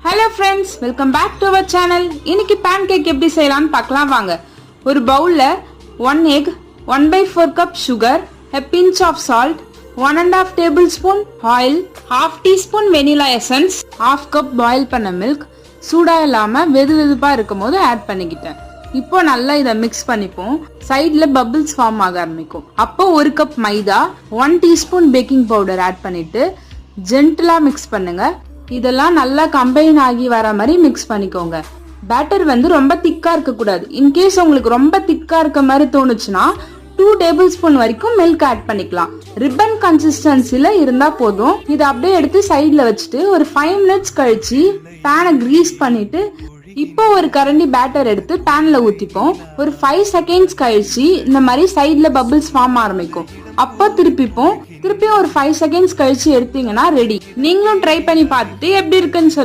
Hello friends, welcome back to our channel. இன்னைக்கு pancake எப்படி செய்யலாம்னு பார்க்கலாம் வாங்க. ஒரு பவுல்ல 1 egg, 1/4 cup sugar, a pinch of salt, 1.5 tablespoon oil, half teaspoon vanilla essence, half cup boil பண்ண milk, சூடா இல்லாம வெதுவெதுப்பா இருக்கும்போது ஆட் பண்ணிக்கிட்டேன். இப்போ நல்லா இத மிக்ஸ் பண்ணிப்போம். சைடுல பபிள்ஸ் ஃபார்ம் ஆக ஆரம்பிக்கும். அப்போ 1 கப் மைதா, 1 டீஸ்பூன் பேக்கிங் பவுடர் ஆட் பண்ணிட்டு ஜென்டிலா மிக்ஸ் பண்ணுங்க. இதெல்லாம் நல்லா கம்பைன் ஆகி வர மாதிரி மிக்ஸ் பண்ணிக்கோங்க. பேட்டர் வந்து ரொம்ப திக்கா இருக்க கூடாது. இன்கேஸ் உங்களுக்கு ரொம்ப திக்கா இருக்க மாதிரி தோணுச்சுன்னா 2 டேபிள் ஸ்பூன் வரைக்கும் மில்க் ஆட் பண்ணிக்கலாம். ரிப்பன் கன்சிஸ்டன்சில இருந்தா போதும். இதை அப்படியே எடுத்து சைட்ல வச்சுட்டு ஒரு 5 மினிட்ஸ் கழிச்சு பேனை கிரீஸ் பண்ணிட்டு இப்போ ஒரு கரண்டி பேட்டர் எடுத்து பேன்ல ஊத்திப்போம். ஒரு 5 செகண்ட்ஸ் கழிச்சு இந்த மாதிரி சைட்ல பபிள்ஸ் ஃபார்ம் ஆரம்பிக்கும். அப்போ திருப்பியும் ஒரு 5 செகண்ட்ஸ் கழிச்சு எடுத்தீங்கன்னா ரெடி. நீங்களும் ட்ரை பண்ணி பார்த்துட்டு எப்படி இருக்குன்னு